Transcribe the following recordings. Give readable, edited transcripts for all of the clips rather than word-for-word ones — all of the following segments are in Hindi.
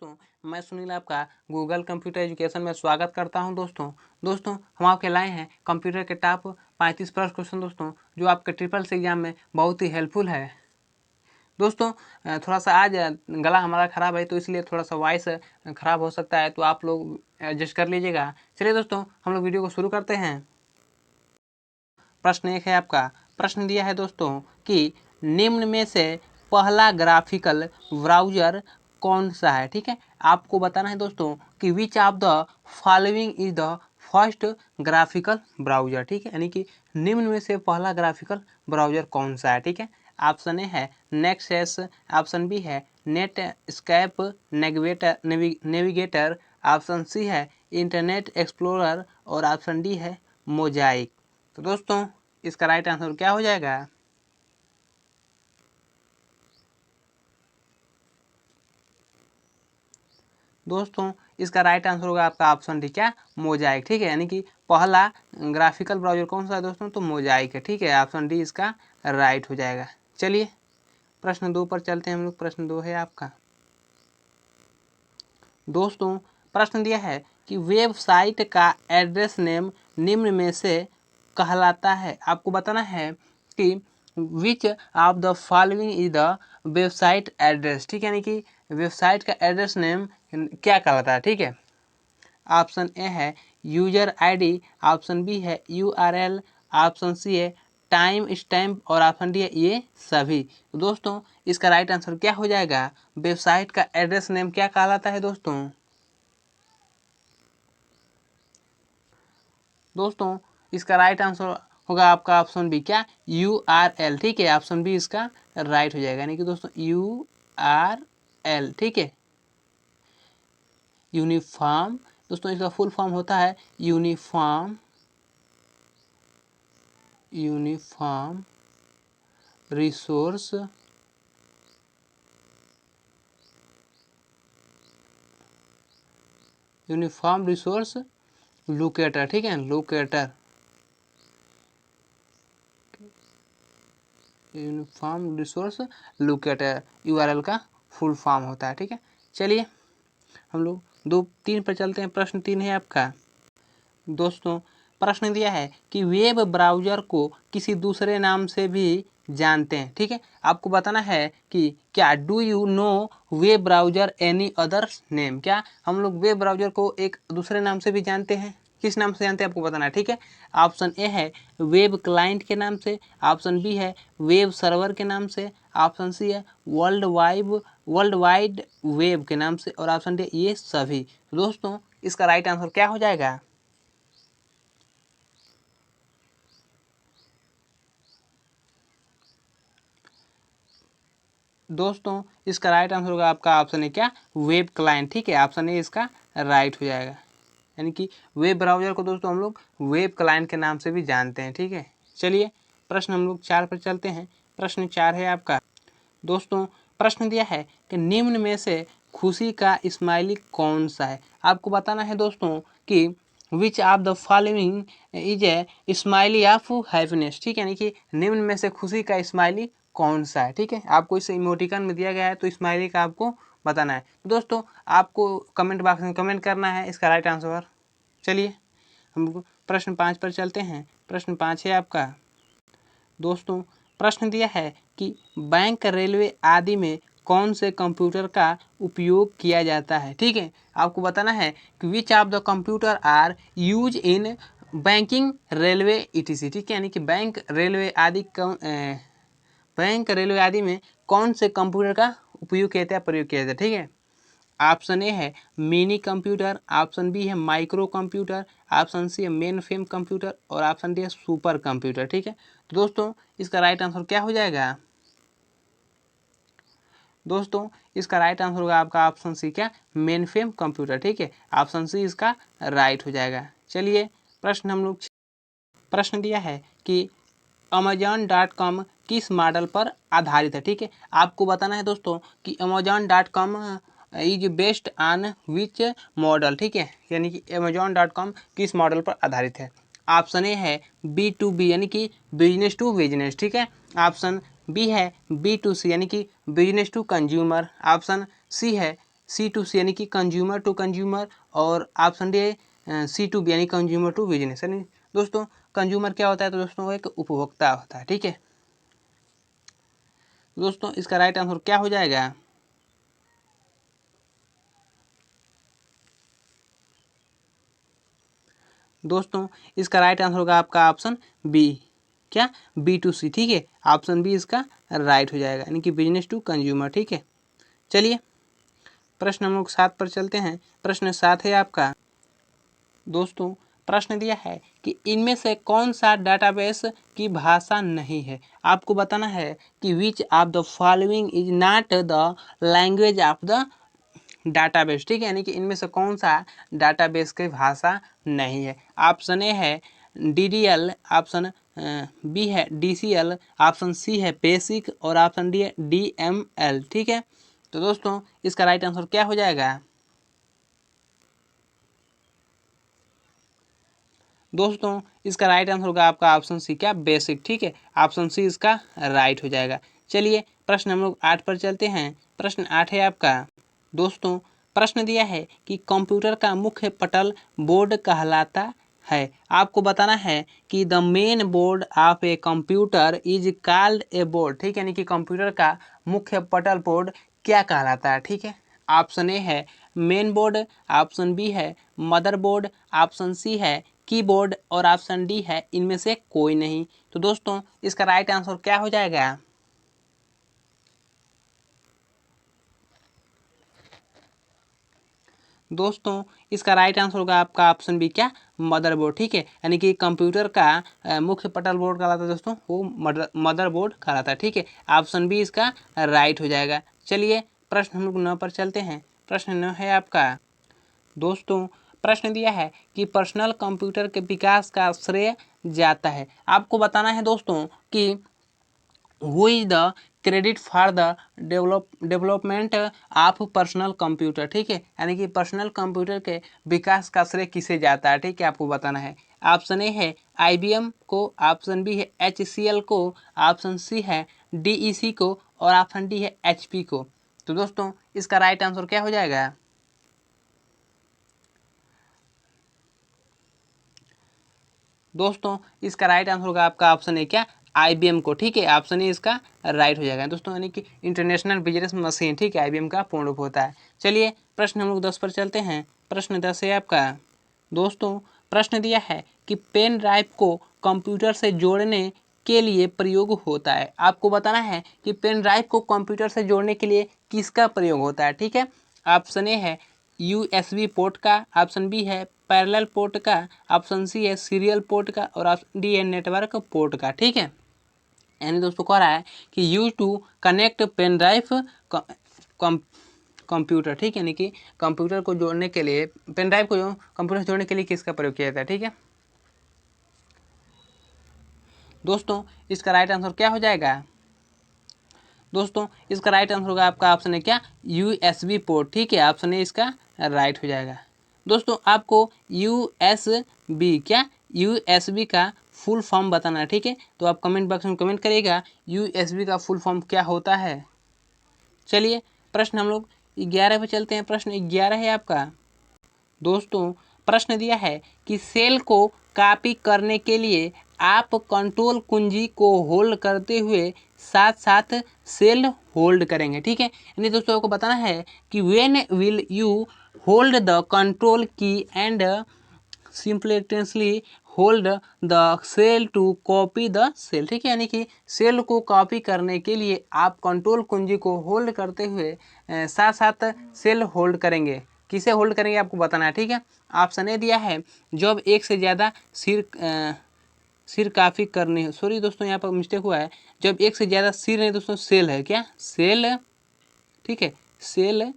दोस्तों मैं सुनील आपका गूगल कंप्यूटर एजुकेशन में स्वागत करता हूं। दोस्तों हम आपके लाए हैं कंप्यूटर के टॉप 35 प्रश्न क्वेश्चन दोस्तों, जो आपके ट्रिपल सी एग्जाम में बहुत ही हेल्पफुल है। दोस्तों थोड़ा सा आज गला हमारा ख़राब है, तो इसलिए थोड़ा सा वॉइस ख़राब हो सकता है, तो आप लोग एडजस्ट कर लीजिएगा। चलिए दोस्तों हम लोग वीडियो को शुरू करते हैं। प्रश्न 1 है आपका। प्रश्न दिया है दोस्तों कि निम्न में से पहला ग्राफिकल ब्राउज़र कौन सा है। ठीक है, आपको बताना है दोस्तों कि which of the following is the first graphical browser. ठीक है, यानी कि निम्न में से पहला ग्राफिकल ब्राउज़र कौन सा है। ठीक है, ऑप्शन ए है नेक्सस, ऑप्शन बी है Netscape Navigator, option C है इंटरनेट एक्सप्लोरर और ऑप्शन डी है मोजाइक। तो दोस्तों इसका राइट आंसर क्या हो जाएगा। दोस्तों इसका राइट आंसर होगा आपका ऑप्शन डी, क्या मोजाइक। ठीक है, यानी कि पहला ग्राफिकल ब्राउज़र कौन सा है दोस्तों, तो मोजाइक है। ठीक है, ऑप्शन डी इसका राइट हो जाएगा। चलिए प्रश्न 2 पर चलते हैं हम लोग। प्रश्न 2 है आपका। दोस्तों प्रश्न दिया है कि वेबसाइट का एड्रेस नेम निम्न में से कहलाता है। आपको बताना है कि which of the following is the website address. ठीक है, यानी कि वेबसाइट का एड्रेस नेम क्या कहलाता है। ठीक है, ऑप्शन ए है यूजर आईडी, ऑप्शन बी है यूआरएल, ऑप्शन सी है टाइम स्टैम्प और ऑप्शन डी है ये सभी। तो दोस्तों इसका राइट आंसर क्या हो जाएगा। वेबसाइट का एड्रेस नेम क्या कहलाता है दोस्तों इसका राइट आंसर होगा आपका ऑप्शन बी, क्या यूआरएल। ठीक है, ऑप्शन बी इसका राइट हो जाएगा, यानी कि दोस्तों यूआरएल। ठीक है, यूनिफॉर्म। दोस्तों इसका फुल फॉर्म होता है यूनिफॉर्म रिसोर्स लोकेटर। ठीक है, locator, uniform resource locator URL का फुल फॉर्म होता है। ठीक है, चलिए हम लोग 2-3 पर चलते हैं। प्रश्न 3 है आपका। दोस्तों प्रश्न दिया है कि वेब ब्राउज़र को किसी दूसरे नाम से भी जानते हैं। ठीक है, आपको बताना है कि क्या do you know web browser any other name. क्या हम लोग वेब ब्राउज़र को एक दूसरे नाम से भी जानते हैं, किस नाम से जानते हैं आपको बताना है। ठीक है, ऑप्शन ए है वेब क्लाइंट के नाम से, ऑप्शन बी है वेब सर्वर के नाम से, ऑप्शन सी है वर्ल्ड वाइड वेब के नाम से और ऑप्शन डी ये सभी। दोस्तों इसका राइट आंसर क्या हो जाएगा। दोस्तों इसका राइट आंसर होगा आपका ऑप्शन है, क्या वेब क्लाइंट। ठीक है, ऑप्शन ए इसका राइट हो जाएगा, यानी कि वेब ब्राउज़र को दोस्तों हम लोग वेब क्लाइंट के नाम से भी जानते हैं। ठीक है, चलिए प्रश्न हम लोग 4 पर चलते हैं। प्रश्न 4 है आपका। दोस्तों प्रश्न दिया है कि निम्न में से खुशी का स्माइली कौन सा है। आपको बताना है दोस्तों कि which of the following is a smiley of happiness. ठीक है, यानी कि निम्न में से खुशी का स्माइली कौन सा है। ठीक है, आपको इस इमोटिकन में दिया गया है, तो स्माइली का आपको बताना है। तो दोस्तों आपको कमेंट बॉक्स में कमेंट करना है इसका राइट आंसर। चलिए हम प्रश्न 5 पर चलते हैं। प्रश्न 5 है आपका। दोस्तों प्रश्न दिया है कि बैंक, रेलवे आदि में कौन से कंप्यूटर का उपयोग किया जाता है। ठीक है, आपको बताना है कि which of the computer are use in banking, railway ETC. ठीक है, यानी कि बैंक रेलवे आदि में कौन से कंप्यूटर का उपयोग किया जाता है, प्रयोग किया जाता है। ठीक है, ऑप्शन ए है मिनी कंप्यूटर, ऑप्शन बी है माइक्रो कंप्यूटर, ऑप्शन सी है मेन फ्रेम कंप्यूटर और ऑप्शन डी है सुपर कंप्यूटर। ठीक है, तो दोस्तों इसका राइट आंसर क्या हो जाएगा। दोस्तों इसका राइट आंसर होगा आपका ऑप्शन सी, क्या मेन फ्रेम कंप्यूटर। ठीक है, ऑप्शन सी इसका राइट हो जाएगा। चलिए प्रश्न दिया है कि Amazon.com किस मॉडल पर आधारित है। ठीक है, आपको बताना है दोस्तों कि Amazon.com is based on which model. ठीक है, यानी कि Amazon.com किस मॉडल पर आधारित है। ऑप्शन ए है B2B, यानी कि बिजनेस टू बिजनेस। ठीक है, ऑप्शन बी है B2C, यानी कि business to consumer, option C है C2C यानी कि कंज्यूमर टू कंज्यूमर, और ऑप्शन डी C2B यानी कंज्यूमर टू बिजनेस। यानी दोस्तों कंज्यूमर क्या होता है, तो दोस्तों वो एक उपभोक्ता होता है, ठीक है। दोस्तों इसका राइट आंसर क्या हो जाएगा? दोस्तों इसका राइट आंसर होगा आपका ऑप्शन बी, क्या B2C, ठीक है। ऑप्शन बी इसका राइट हो जाएगा, यानी कि बिजनेस टू कंज्यूमर, ठीक है। चलिए प्रश्न हम लोग 7 पर चलते हैं। प्रश्न 7 है आपका। दोस्तों प्रश्न दिया है कि इनमें से कौन सा डाटाबेस की भाषा नहीं है। आपको बताना है कि which of the following is not the language of the database, ठीक है। यानी कि इनमें से कौन सा डाटाबेस की भाषा नहीं है। ऑप्शन ए है DDL, ऑप्शन बी है DCL, ऑप्शन सी है बेसिक, और ऑप्शन डी है DML, ठीक है। तो दोस्तों इसका राइट आंसर क्या हो जाएगा? दोस्तों इसका राइट आंसर होगा आपका ऑप्शन सी, क्या बेसिक, ठीक है। ऑप्शन सी इसका राइट हो जाएगा। चलिए प्रश्न हम लोग 8 पर चलते हैं। प्रश्न 8 है आपका। दोस्तों प्रश्न दिया है कि कंप्यूटर का मुख्य पटल बोर्ड कहलाता है। आपको बताना है कि the main board of a computer is called a board, ठीक है। यानी कि कंप्यूटर का मुख्य पटल बोर्ड क्या कहलाता है, ठीक है। ऑप्शन ए है मेन बोर्ड, ऑप्शन बी है मदर बोर्ड, ऑप्शन सी है कीबोर्ड, और ऑप्शन डी है इनमें से कोई नहीं। तो दोस्तों इसका राइट आंसर क्या हो जाएगा? दोस्तों इसका राइट आंसर होगा आपका ऑप्शन बी, क्या मदरबोर्ड, ठीक है। यानी कि कंप्यूटर का मुख्य पटल बोर्ड कहलाता है दोस्तों, वो मदरबोर्ड कहलाता है, ठीक है। ऑप्शन बी इसका राइट हो जाएगा। चलिए प्रश्न हम लोग 9 पर चलते हैं। प्रश्न 9 है आपका। दोस्तों प्रश्न दिया है कि पर्सनल कंप्यूटर के विकास का श्रेय जाता है। आपको बताना है दोस्तों कि who is the credit for the development of personal computer, ठीक है। यानी कि पर्सनल कंप्यूटर के विकास का श्रेय किसे जाता है, ठीक है, आपको बताना है। ऑप्शन ए है IBM को, ऑप्शन बी है HCL को, ऑप्शन सी है DEC को, और ऑप्शन डी है HP को। तो दोस्तों इसका राइट आंसर क्या हो जाएगा? दोस्तों इसका राइट आंसर होगा आपका ऑप्शन ए, क्या IBM को, ठीक है। ऑप्शन ए इसका राइट हो जाएगा दोस्तों, यानी कि इंटरनेशनल बिजनेस मशीन, ठीक है, IBM का पूर्ण रूप होता है। चलिए प्रश्न हम लोग 10 पर चलते हैं। प्रश्न 10 है आपका। दोस्तों प्रश्न दिया है कि पेन ड्राइव को कंप्यूटर से जोड़ने के लिए प्रयोग होता है। आपको बताना है कि पेन ड्राइव को कंप्यूटर से जोड़ने के लिए किसका प्रयोग होता है, ठीक है। ऑप्शन ए है USB पोर्ट का, ऑप्शन बी है पैरेलल पोर्ट का, ऑप्शन सी है सीरियल पोर्ट का, और ऑप्शन डी है नेटवर्क पोर्ट का, ठीक है। यानी दोस्तों कह रहा है कि use to connect pen drive computer, ठीक है। यानी कि कंप्यूटर को जोड़ने के लिए, पेन ड्राइव को कंप्यूटर से जोड़ने के लिए किसका प्रयोग किया जाता है, ठीक है। दोस्तों इसका राइट आंसर क्या हो जाएगा? दोस्तों इसका राइट आंसर होगा आपका ऑप्शन है, क्या USB पोर्ट, ठीक है। ऑप्शन ए इसका राइट हो जाएगा। दोस्तों आपको USB, क्या USB का फुल फॉर्म बताना है, ठीक है। तो आप कमेंट बॉक्स में कमेंट करिएगा USB का फुल फॉर्म क्या होता है। चलिए प्रश्न हम लोग 11 पे चलते हैं। प्रश्न 11 है आपका। दोस्तों प्रश्न दिया है कि सेल को कॉपी करने के लिए आप कंट्रोल कुंजी को होल्ड करते हुए साथ साथ सेल होल्ड करेंगे, ठीक है। यानी दोस्तों आपको बताना है कि when will you hold the control key and simultaneously hold the cell to copy the cell, ठीक है। यानी कि सेल को कॉपी करने के लिए आप कंट्रोल कुंजी को होल्ड करते हुए साथ साथ सेल होल्ड करेंगे। किसे होल्ड करेंगे आपको बताना है, ठीक है। ऑप्शन ए दिया है जब एक से ज़्यादा सिर काफ़ी करने, सॉरी दोस्तों यहाँ पर मिस्टेक हुआ है, जब एक से ज़्यादा सिर नहीं दोस्तों सेल है, क्या सेल, ठीक है। सेल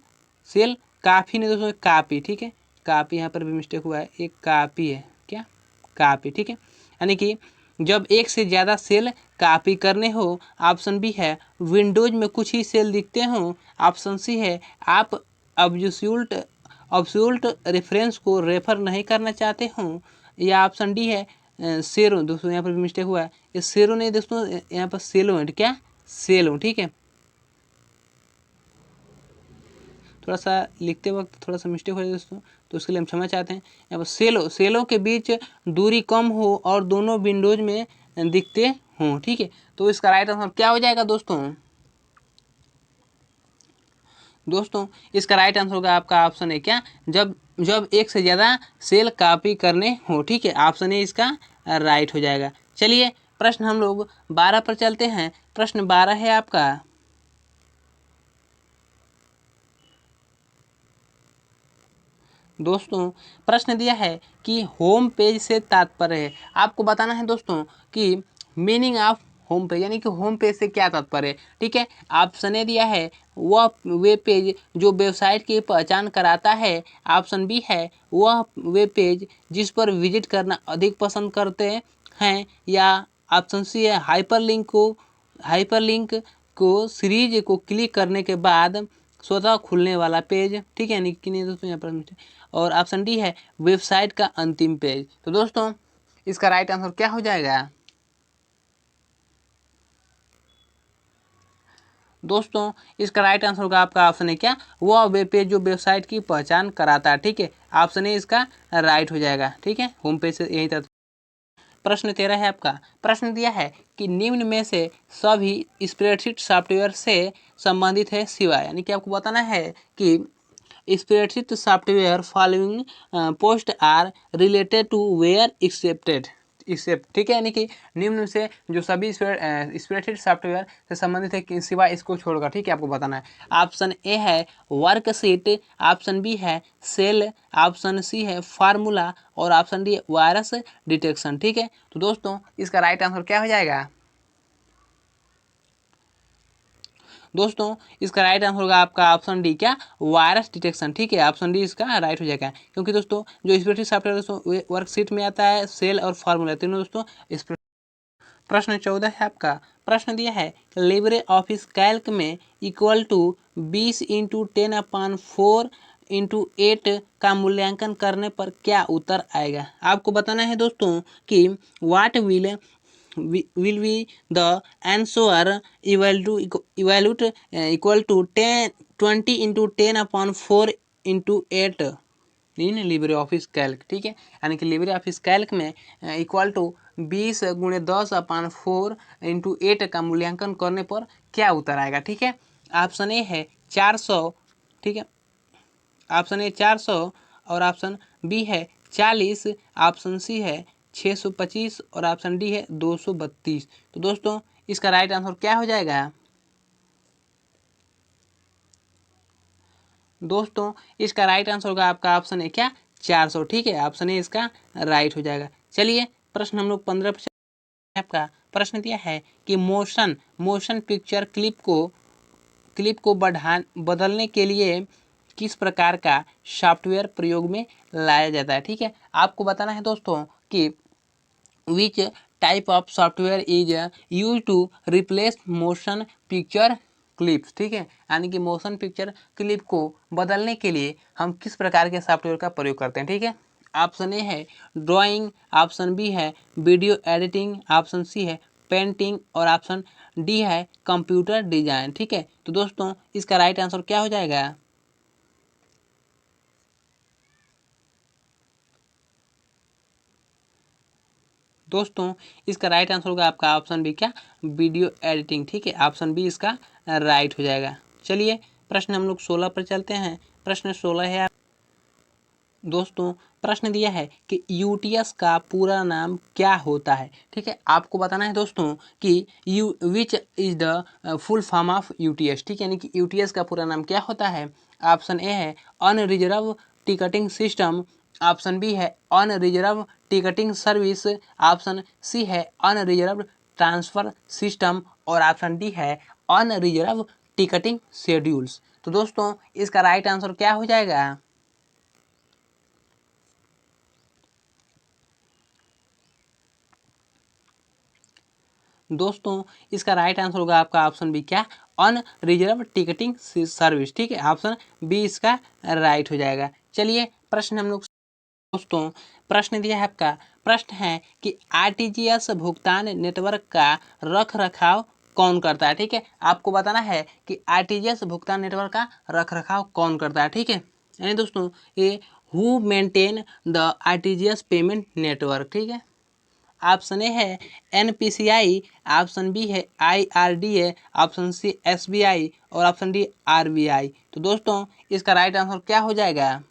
सेल काफ़ी नहीं दोस्तों, कापी, ठीक है। कापी यहाँ पर भी मिस्टेक हुआ है, एक कापी है, क्या कापी, ठीक है। यानी कि जब एक से ज़्यादा सेल कॉपी करने हो। ऑप्शन बी है विंडोज में कुछ ही सेल दिखते हों। ऑप्शन सी है आप अब्सोल्यूट रेफरेंस को रेफर नहीं करना चाहते हों। या ऑप्शन डी है सेरो, दोस्तों यहाँ पर भी मिस्टेक हुआ है, ये सेरो नहीं दोस्तों, यहाँ पर सेलो है, क्या सेलो, ठीक है। थोड़ा सा लिखते वक्त थोड़ा सा मिस्टेक हो जाए दोस्तों, तो उसके लिए हम क्षमा चाहते हैं। यहाँ पर सेलों के बीच दूरी कम हो और दोनों विंडोज में दिखते हों, ठीक है। तो इसका राइट आंसर क्या हो जाएगा दोस्तों? दोस्तों इसका राइट आंसर होगा आपका ऑप्शन है क्या, जब जब एक से ज़्यादा सेल कॉपी करने हो, ठीक है। ऑप्शन ए इसका राइट हो जाएगा। चलिए प्रश्न हम लोग 12 पर चलते हैं। प्रश्न 12 है आपका, दोस्तों प्रश्न दिया है कि होम पेज से तात्पर्य है। आपको बताना है दोस्तों कि मीनिंग ऑफ होम पेज, यानी कि होम पेज से क्या तात्पर्य है, ठीक है। ऑप्शन ए दिया है वह वेब पेज जो वेबसाइट की पहचान कराता है। ऑप्शन बी है वह वेब पेज जिस पर विजिट करना अधिक पसंद करते हैं। या ऑप्शन सी है हाइपरलिंक को सीरीज को क्लिक करने के बाद स्वतः खुलने वाला पेज, ठीक है। कि नहीं दोस्तों, यहाँ पर और ऑप्शन डी है वेबसाइट का अंतिम पेज। तो दोस्तों इसका राइट आंसर क्या हो जाएगा? दोस्तों इसका राइट आंसर होगा आपका ऑप्शन है क्या, वह वेब पेज जो वेबसाइट की पहचान कराता है, ठीक है। ऑप्शन ए इसका राइट हो जाएगा, ठीक है। होम पेज से यही था। प्रश्न 13 है आपका। प्रश्न दिया है कि निम्न में से सभी स्प्रेडशीट सॉफ्टवेयर से संबंधित है सिवाय, यानी कि आपको बताना है कि spreadsheet software following post are related to ware except, ठीक है। यानी कि निम्न से जो सभी स्प्रेडशीट सॉफ्टवेयर से संबंधित है सिवाय इसको छोड़कर, ठीक है, आपको बताना है। ऑप्शन ए है वर्कशीट, ऑप्शन बी है सेल, ऑप्शन सी है फार्मूला और ऑप्शन डी वायरस डिटेक्शन, ठीक है। तो दोस्तों इसका राइट आंसर क्या हो जाएगा? दोस्तों इसका राइट आंसर होगा आपका ऑप्शन डी, क्या, वायरस डिटेक्शन, ठीक है। ऑप्शन डी इसका राइट हो जाएगा, क्योंकि दोस्तों जो स्प्रेडशीट सॉफ्टवेयर दोस्तों वर्कशीट में आता है, सेल और फार्मूला तीनों दोस्तों। प्रश्न 14 है आपका। प्रश्न दिया है लिब्रे ऑफिस कैल्क में इक्वल टू 20 × 10⁴× 8 का मूल्यांकन करने पर क्या उत्तर आएगा। आपको बताना है दोस्तों कि what will be the answer evaluate equal to 20 × 10⁴× 8 in LibreOffice Calc, ठीक है। यानी कि लिब्रे ऑफिस कैल्क में इक्वल टू 20 × 10⁴× 8 का मूल्यांकन करने पर क्या उत्तर आएगा, ठीक है। ऑप्शन ए है 400, ठीक है। ऑप्शन ए 400 और ऑप्शन बी है 40, ऑप्शन सी है 625 और ऑप्शन डी है 232। तो दोस्तों इसका राइट आंसर क्या हो जाएगा? दोस्तों इसका राइट आंसर होगा आपका ऑप्शन है क्या, 400, ठीक है। ऑप्शन ए इसका राइट हो जाएगा। चलिए प्रश्न हम लोग 15 पर आपका। प्रश्न दिया है कि मोशन पिक्चर क्लिप को बदलने के लिए किस प्रकार का सॉफ्टवेयर प्रयोग में लाया जाता है, ठीक है। आपको बताना है दोस्तों कि which type of software is use to replace motion picture clips, ठीक है। यानी कि मोशन पिक्चर क्लिप को बदलने के लिए हम किस प्रकार के सॉफ्टवेयर का प्रयोग करते हैं, ठीक है। ऑप्शन ए है ड्राइंग, ऑप्शन बी है वीडियो एडिटिंग, ऑप्शन सी है पेंटिंग और ऑप्शन डी है कंप्यूटर डिजाइन, ठीक है। तो दोस्तों इसका राइट आंसर क्या हो जाएगा? दोस्तों इसका राइट आंसर होगा आपका ऑप्शन बी, क्या, वीडियो एडिटिंग, ठीक है। ऑप्शन बी इसका राइट हो जाएगा। चलिए प्रश्न हम लोग 16 पर चलते हैं। प्रश्न 16 है दोस्तों। प्रश्न दिया है कि यूटीएस का पूरा नाम क्या होता है, ठीक है। आपको बताना है दोस्तों कि which is the full form of UTS, ठीक है। यानी कि यूटीएस का पूरा नाम क्या होता है। ऑप्शन ए है unreserved ticketing system, option B है unreserved ticketing service, option C है अनरिजर्व ट्रांसफर सिस्टम और ऑप्शन डी है अनरिजर्व टिकटिंग शेड्यूल्स। तो दोस्तों इसका राइट आंसर क्या हो जाएगा? दोस्तों इसका राइट आंसर होगा आपका ऑप्शन बी, क्या, अनरिजर्व टिकटिंग सर्विस, ठीक है। ऑप्शन बी इसका राइट हो जाएगा। चलिए प्रश्न हम लोग दोस्तों। प्रश्न दिया है आपका। प्रश्न है कि आरटीजीएस भुगतान नेटवर्क का रख रखाव कौन करता है, ठीक है। आपको बताना है कि आरटीजीएस भुगतान नेटवर्क का रखरखाव कौन करता है, ठीक है। यानी दोस्तों ये who maintain the RTGS payment network, ठीक है। ऑप्शन ए है एनपीसीआई, ऑप्शन बी है आईआरडीए, ऑप्शन सी एसबीआई और ऑप्शन डी आरबीआई। तो दोस्तों इसका राइट आंसर क्या हो जाएगा?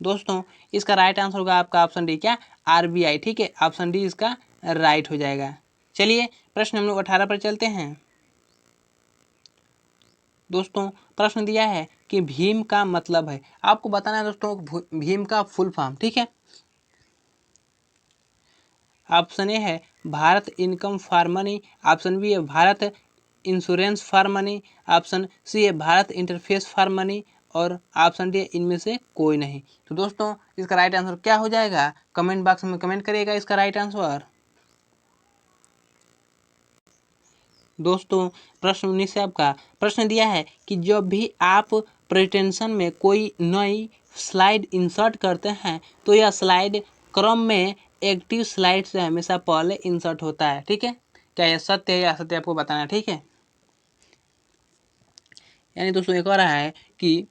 दोस्तों इसका राइट आंसर होगा आपका ऑप्शन डी, क्या? आरबीआई, ठीक है। ऑप्शन डी इसका राइट हो जाएगा। चलिए प्रश्न हम लोग 18 पर चलते हैं। दोस्तों प्रश्न दिया है कि भीम का मतलब है, आपको बताना है दोस्तों भीम का फुल फॉर्म, ठीक है। ऑप्शन ए है Bharat income for money, option B है Bharat insurance for money, option C है भारत इंटरफेस फॉर मनी और ऑप्शन डी इनमें से कोई नहीं। तो दोस्तों इसका राइट आंसर क्या हो जाएगा? कमेंट बॉक्स में कमेंट करिएगा इसका राइट आंसर। दोस्तों प्रश्न 19 से आपका प्रश्न दिया है कि जब भी आप प्रेजेंटेशन में कोई नई स्लाइड इंसर्ट करते हैं तो यह स्लाइड क्रम में एक्टिव स्लाइड से हमेशा पहले इंसर्ट होता है, ठीक है। क्या यह सत्य है या असत्य आपको बताना है, ठीक है। यानी दोस्तों एक और है कि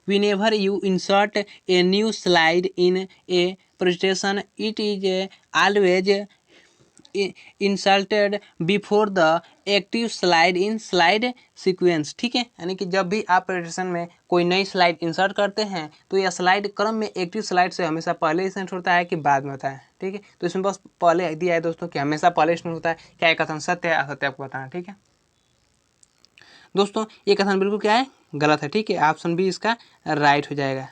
whenever you insert a new slide in a presentation it is always insulted before the active slide in slide sequence, ठीक है। यानी कि जब भी आप प्रेजेंटेशन में कोई नई स्लाइड इंसर्ट करते हैं तो यह स्लाइड क्रम में एक्टिव स्लाइड से हमेशा पहले इंसर्ट होता है कि बाद में होता है, ठीक है। तो इसमें बस पहले दिया है दोस्तों कि हमेशा पहले इंसर्ट होता है। क्या एक कथन सत्य है असत्य आपको बताना, ठीक है। दोस्तों ये कथन बिल्कुल क्या है? गलत है, ठीक है। ऑप्शन बी इसका राइट हो जाएगा।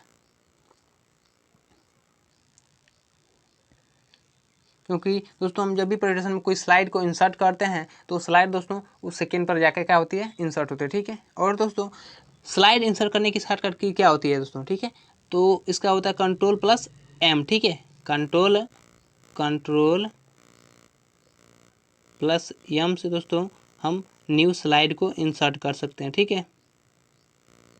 क्योंकि दोस्तों हम जब भी प्रेजेंटेशन में कोई स्लाइड को इंसर्ट करते हैं तो स्लाइड दोस्तों उस सेकेंड पर जाकर क्या होती है? इंसर्ट होती है, ठीक है। और दोस्तों स्लाइड इंसर्ट करने की शॉर्टकट की क्या होती है दोस्तों, ठीक है। तो इसका होता है कंट्रोल प्लस एम, ठीक है। कंट्रोल प्लस एम से दोस्तों हम न्यू स्लाइड को इंसर्ट कर सकते हैं, ठीक है।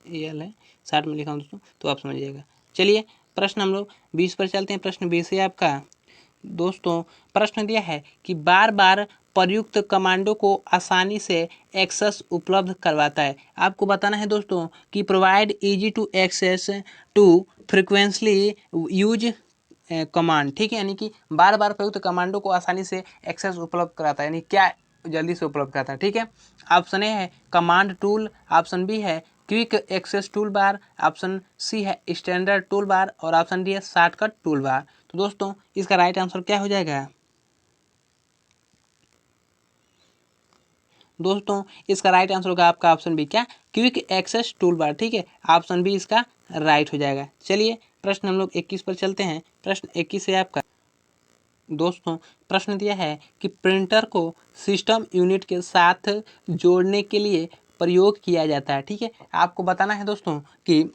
ये है शार्ट में लिखा हूँ दोस्तों, तो आप समझिएगा। चलिए प्रश्न हम लोग 20 पर चलते हैं। प्रश्न 20 है आपका। दोस्तों प्रश्न दिया है कि बार बार प्रयुक्त कमांडो को आसानी से एक्सेस उपलब्ध करवाता है। आपको बताना है दोस्तों कि provide easy to access to frequently use command, ठीक है। यानी कि बार बार प्रयुक्त कमांडो को आसानी से एक्सेस उपलब्ध कराता है, यानी क्या जल्दी से उपलब्ध कराता है, ठीक है। ऑप्शन ए है कमांड टूल, ऑप्शन बी है quick access tool bar, option C है स्टैंडर्ड टूल बार और ऑप्शन डी है शॉर्टकट टूल बार। तो दोस्तों इसका राइट आंसर क्या हो जाएगा? दोस्तों इसका राइट आंसर होगा आपका ऑप्शन बी, क्या? क्विक एक्सेस टूल बार, ठीक है। ऑप्शन बी इसका राइट हो जाएगा। चलिए प्रश्न हम लोग 21 पर चलते हैं। प्रश्न 21 है आपका। दोस्तों प्रश्न दिया है कि प्रिंटर को सिस्टम यूनिट के साथ जोड़ने के लिए प्रयोग किया जाता है, ठीक है। आपको बताना है दोस्तों कि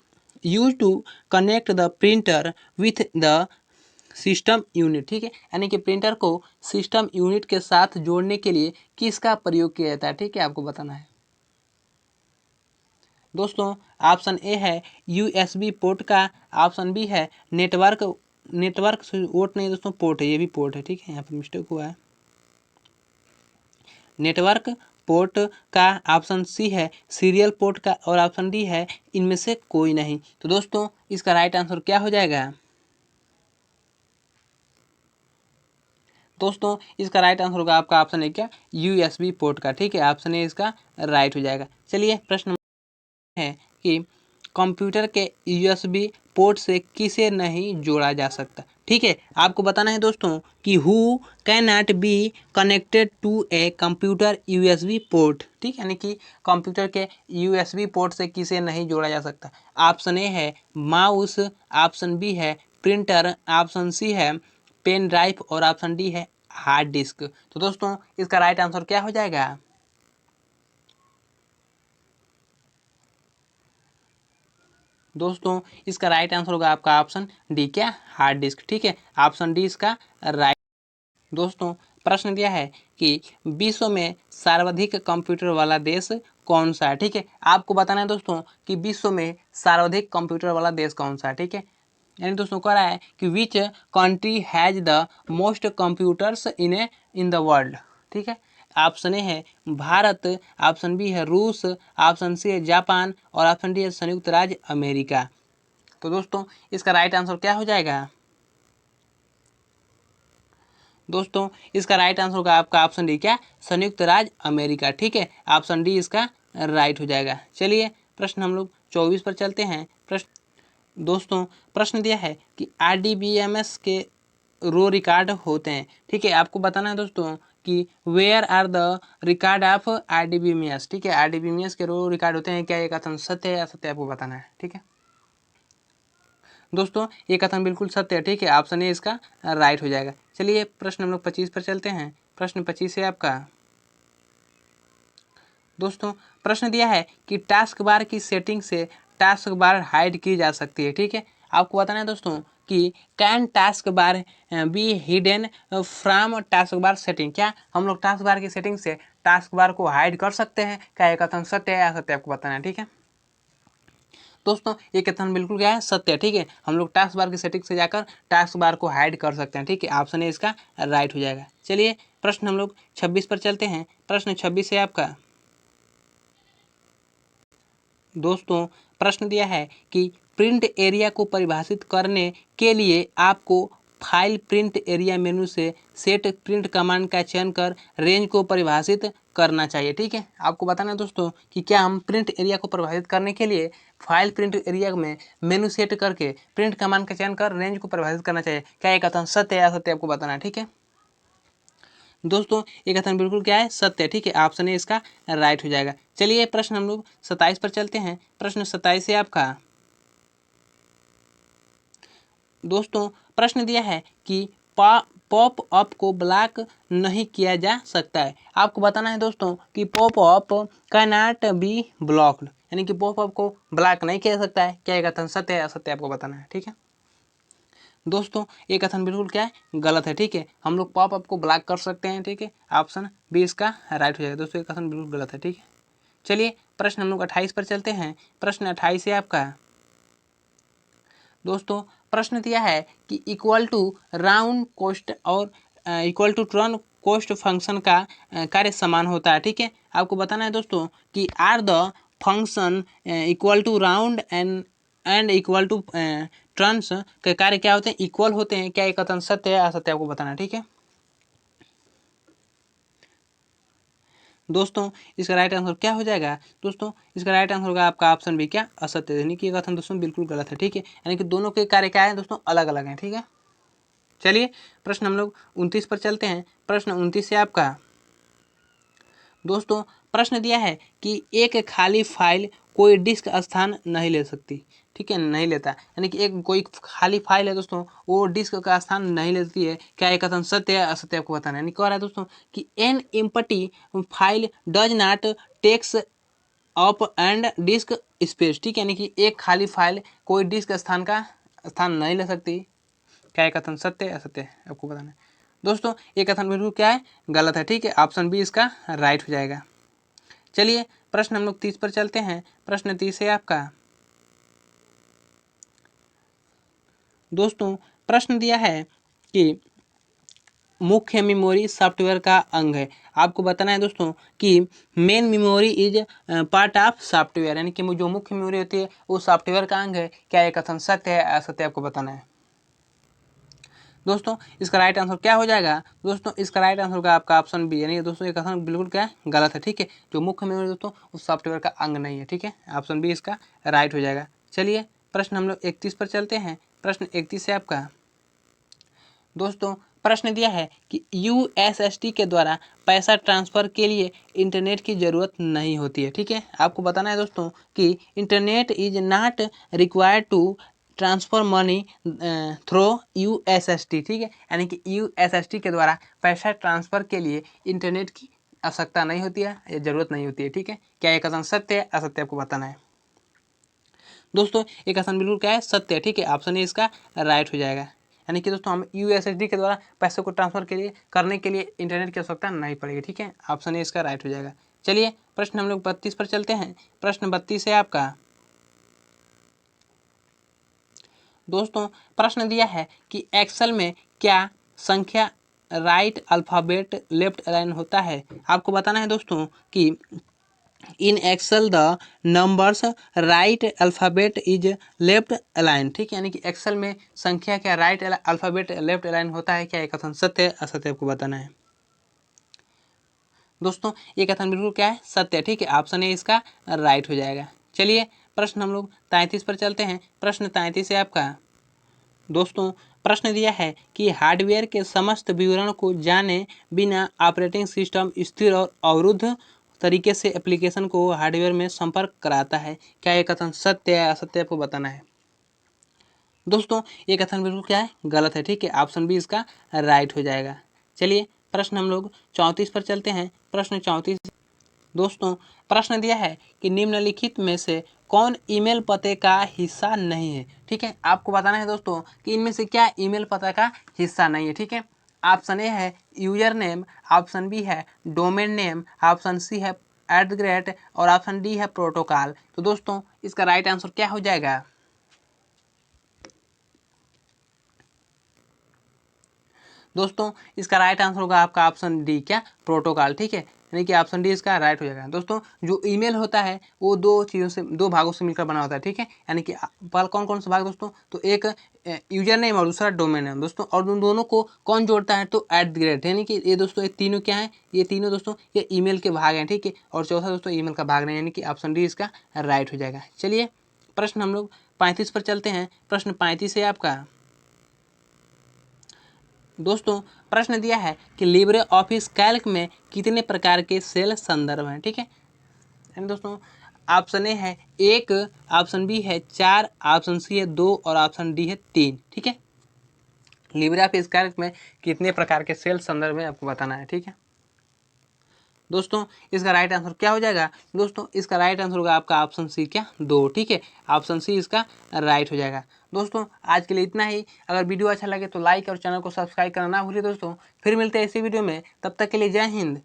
use to connect the printer with the system unit, ठीक है। यानी कि प्रिंटर को सिस्टम यूनिट के साथ जोड़ने के लिए किसका प्रयोग किया जाता है, ठीक है। आपको बताना है दोस्तों। ऑप्शन ए है यूएसबी पोर्ट का, ऑप्शन बी है नेटवर्क पोर्ट नहीं दोस्तों, पोर्ट है, ये भी पोर्ट है, ठीक है। यहाँ पर मिस्टेक हुआ है, नेटवर्क पोर्ट का। ऑप्शन सी है सीरियल पोर्ट का और ऑप्शन डी है इनमें से कोई नहीं। तो दोस्तों इसका राइट आंसर क्या हो जाएगा? दोस्तों इसका राइट आंसर होगा आपका ऑप्शन है, क्या? यूएसबी पोर्ट का, ठीक है। ऑप्शन ए इसका राइट हो जाएगा। चलिए प्रश्न है कि कंप्यूटर के यूएसबी पोर्ट से किसे नहीं जोड़ा जा सकता, ठीक है। आपको बताना है दोस्तों कि who can not be connected to a computer USB port, ठीक है। यानी कि कंप्यूटर के यूएसबी पोर्ट से किसे नहीं जोड़ा जा सकता। ऑप्शन ए है माउस, ऑप्शन बी है प्रिंटर, ऑप्शन सी है पेन ड्राइव और ऑप्शन डी है हार्ड डिस्क। तो दोस्तों इसका राइट आंसर क्या हो जाएगा? दोस्तों इसका राइट आंसर होगा आपका ऑप्शन डी, क्या? हार्ड डिस्क, ठीक है। ऑप्शन डी इसका राइट। दोस्तों प्रश्न दिया है कि विश्व में सर्वाधिक कंप्यूटर वाला देश कौन सा है, ठीक है। आपको बताना है दोस्तों कि विश्व में सर्वाधिक कंप्यूटर वाला देश कौन सा है, ठीक है। यानी दोस्तों कह रहा है कि which country has the most computers in the world. ठीक है, ऑप्शन ए है भारत, ऑप्शन बी है रूस, ऑप्शन सी है जापान और ऑप्शन डी है संयुक्त राज्य अमेरिका। तो दोस्तों इसका राइट आंसर क्या हो जाएगा? दोस्तों इसका राइट आंसर होगा आपका ऑप्शन डी, क्या? संयुक्त राज्य अमेरिका। ठीक है, ऑप्शन डी इसका राइट हो जाएगा। चलिए प्रश्न हम लोग 24 पर चलते हैं। प्रश्न दोस्तों प्रश्न दिया है कि RDBMS के रो रिकॉर्ड होते हैं। ठीक है, आपको बताना है दोस्तों कि where are the record of RDBMS। ठीक है, RDBMS के रो रिकॉर्ड होते हैं, क्या ये कथन सत्य है या असत्य आपको बताना है। ठीक है दोस्तों, ये कथन बिल्कुल सत्य है। ठीक है, ऑप्शन ए इसका राइट हो जाएगा। चलिए प्रश्न हम लोग 25 पर चलते हैं। प्रश्न 25 है आपका। दोस्तों प्रश्न दिया है कि टास्क बार की सेटिंग से टास्क बार हाइड की जा सकती है। ठीक है, आपको बताना है दोस्तों कि can task bar be hidden from task bar setting. क्या हम लोग टास्क बार की सेटिंग से टास्क बार को हाइड कर सकते हैं? क्या ये कथन सत्य है या असत्य आपको बताना है। ठीक है दोस्तों, ये कथन बिल्कुल क्या है? सत्य है। ठीक है, हम लोग टास्क बार की सेटिंग से जाकर टास्क बार को हाइड कर सकते हैं। ठीक है, ऑप्शन ए इसका राइट हो जाएगा। चलिए प्रश्न हम लोग 26 पर चलते हैं। प्रश्न 26 है आपका। दोस्तों प्रश्न दिया है कि प्रिंट एरिया को परिभाषित करने के लिए आपको फाइल प्रिंट एरिया मेनू से सेट प्रिंट कमांड का चयन कर रेंज को परिभाषित करना चाहिए। ठीक है, आपको बताना है दोस्तों कि क्या हम प्रिंट एरिया को परिभाषित करने के लिए फाइल प्रिंट एरिया में मेनू सेट करके प्रिंट कमांड का चयन कर रेंज को परिभाषित करना चाहिए। क्या ये कथन सत्य है असत्य आपको बताना है। ठीक है दोस्तों, ये कथन बिल्कुल क्या है? सत्य है। ठीक है, ऑप्शन ए इसका राइट हो जाएगा। चलिए प्रश्न हम लोग 27 पर चलते हैं। प्रश्न 27 है आपका। दोस्तों प्रश्न दिया है कि पॉप अप को ब्लॉक नहीं किया जा सकता है। आपको बताना है दोस्तों कि pop up can not be blocked, यानी कि पॉप अप को ब्लॉक नहीं किया जा सकता है। क्या ये कथन सत्य है असत्य आपको बताना है। ठीक है दोस्तों, ये कथन बिल्कुल क्या है? गलत है। ठीक है, हम लोग पॉप अप को ब्लॉक कर सकते हैं। ठीक है, ऑप्शन बी इसका राइट हो जाएगा। दोस्तों ये कथन बिल्कुल गलत है। ठीक है, चलिए प्रश्न हम लोग 28 पर चलते हैं। प्रश्न 28 है आपका। दोस्तों प्रश्न दिया है कि इक्वल टू राउंड कोस्ट और equal to turn cost function का कार्य समान होता है। ठीक है, आपको बताना है दोस्तों कि are the function equal to round and equal to turns के कार्य क्या होते हैं? इक्वल होते हैं। क्या एक कथन सत्य है असत्य आपको बताना है। ठीक है दोस्तों, इसका राइट आंसर क्या हो जाएगा? दोस्तों इसका राइट आंसर होगा आपका ऑप्शन भी, क्या? असत्य। यानी कि कथन दोस्तों बिल्कुल गलत है। ठीक है, यानी कि दोनों के कार्य क्या है दोस्तों? अलग अलग हैं। ठीक है, चलिए प्रश्न हम लोग 29 पर चलते हैं। प्रश्न 29 से आपका। दोस्तों प्रश्न दिया है कि एक खाली फाइल कोई डिस्क स्थान नहीं ले सकती। ठीक है, नहीं लेता, यानी कि एक कोई खाली फाइल है दोस्तों, वो डिस्क का स्थान नहीं लेती है। क्या एक कथन सत्य है असत्य आपको बताना है। यानी कह रहा है दोस्तों कि an empty file does not takes up and disk space. ठीक है, यानी कि एक खाली फाइल कोई डिस्क स्थान नहीं ले सकती। क्या एक कथन सत्य है असत्य है आपको बताना है। दोस्तों ये कथन बिल्कुल क्या है? गलत है। ठीक है, ऑप्शन बी इसका राइट हो जाएगा। चलिए प्रश्न हम लोग 30 पर चलते हैं। प्रश्न 30 है आपका। दोस्तों प्रश्न दिया है कि मुख्य मेमोरी सॉफ्टवेयर का अंग है। आपको बताना है दोस्तों कि main memory is part of software, यानी कि जो मुख्य मेमोरी होती है वो सॉफ्टवेयर का अंग है। क्या ये कथन सत्य है असत्य आपको बताना है। दोस्तों इसका राइट आंसर क्या हो जाएगा? दोस्तों इसका राइट आंसर होगा आपका ऑप्शन बी, यानी दोस्तों ये कथन बिल्कुल क्या है? गलत है। ठीक है, जो मुख्य मेमोरी दोस्तों उस सॉफ्टवेयर का अंग नहीं है। ठीक है, ऑप्शन बी इसका राइट हो जाएगा। चलिए प्रश्न हम लोग 31 पर चलते हैं। प्रश्न 31 है आपका। दोस्तों प्रश्न दिया है कि USSD के द्वारा पैसा ट्रांसफ़र के लिए इंटरनेट की ज़रूरत नहीं होती है। ठीक है, आपको बताना है दोस्तों कि internet is not required to transfer money through USSD। ठीक है, यानी कि USSD के द्वारा पैसा ट्रांसफ़र के लिए इंटरनेट की आवश्यकता नहीं होती है या ज़रूरत नहीं होती है। ठीक है, क्या ये कथन सत्य है असत्य आपको बताना है। दोस्तों एक कथन बिल्कुल क्या है? सत्य है। ठीक है, ऑप्शन ए इसका राइट हो जाएगा। यानी कि दोस्तों हम USSD के द्वारा पैसे को ट्रांसफर करने के लिए इंटरनेट की आवश्यकता नहीं पड़ेगी। ठीक है, ऑप्शन ए इसका राइट हो जाएगा। चलिए प्रश्न हम लोग 32 पर चलते हैं। प्रश्न 32 है आपका। दोस्तों प्रश्न दिया है कि एक्सेल में क्या संख्या राइट अल्फ़ाबेट लेफ्ट अलाइन होता है। आपको बताना है दोस्तों कि in Excel the numbers right alphabet is left align, ठीक है, यानी कि एक्सेल में संख्या क्या राइट अल्फ़ाबेट लेफ्ट अलाइन होता है क्या, एक कथन सत्य है असत्य आपको बताना है। दोस्तों ये कथन बिल्कुल क्या है, सत्य, ठीक है, ऑप्शन ए इसका राइट हो जाएगा। चलिए प्रश्न हम लोग 33 पर चलते हैं। प्रश्न 33 है आपका। दोस्तों प्रश्न दिया है कि हार्डवेयर के समस्त विवरण को जाने बिना ऑपरेटिंग सिस्टम स्थिर और अवरुद्ध तरीके से एप्लीकेशन को हार्डवेयर में संपर्क कराता है। क्या ये कथन सत्य है असत्य आपको बताना है। दोस्तों ये कथन बिल्कुल क्या है, गलत है, ठीक है, ऑप्शन बी इसका राइट हो जाएगा। चलिए प्रश्न हम लोग 34 पर चलते हैं। प्रश्न 34। दोस्तों प्रश्न दिया है कि निम्नलिखित में से कौन ईमेल पते का हिस्सा नहीं है, ठीक है, आपको बताना है दोस्तों कि इनमें से क्या ईमेल पता का हिस्सा नहीं है, ठीक है। ऑप्शन ए है यूजर नेम, ऑप्शन बी है डोमेन नेम, ऑप्शन सी है @ और ऑप्शन डी है प्रोटोकॉल। तो दोस्तों इसका राइट आंसर क्या हो जाएगा। दोस्तों इसका राइट आंसर होगा आपका ऑप्शन डी, क्या प्रोटोकॉल, ठीक है, यानी कि ऑप्शन डी इसका राइट हो जाएगा। दोस्तों जो ईमेल होता है वो दो चीज़ों से, दो भागों से मिलकर बना होता है, ठीक है, यानी कि पहला कौन कौन सा भाग दोस्तों, तो एक यूजर नेम और दूसरा डोमेन नेम दोस्तों, और उन दोनों को कौन जोड़ता है, तो @ यानी कि ये दोस्तों ये तीनों क्या है, ये तीनों दोस्तों ये ईमेल के भाग हैं, ठीक है, और चौथा दोस्तों ईमेल का भाग नहीं, यानी कि ऑप्शन डी इसका राइट हो जाएगा। चलिए प्रश्न हम लोग 35 पर चलते हैं। प्रश्न 35 है आपका। दोस्तों प्रश्न दिया है कि लिब्रे ऑफिस कैल्क में कितने प्रकार के सेल संदर्भ हैं, ठीक है, यानी दोस्तों ऑप्शन ए है 1, ऑप्शन बी है 4, ऑप्शन सी है 2 और ऑप्शन डी है 3, ठीक है। लिब्रे ऑफिस कैल्क में कितने प्रकार के सेल संदर्भ में आपको बताना है, ठीक है। दोस्तों इसका राइट आंसर क्या हो जाएगा। दोस्तों इसका राइट आंसर होगा आपका ऑप्शन सी, क्या 2, ठीक है, ऑप्शन सी इसका राइट हो जाएगा। दोस्तों आज के लिए इतना ही। अगर वीडियो अच्छा लगे तो लाइक और चैनल को सब्सक्राइब करना ना भूलिए दोस्तों। फिर मिलते हैं इसी वीडियो में, तब तक के लिए जय हिंद।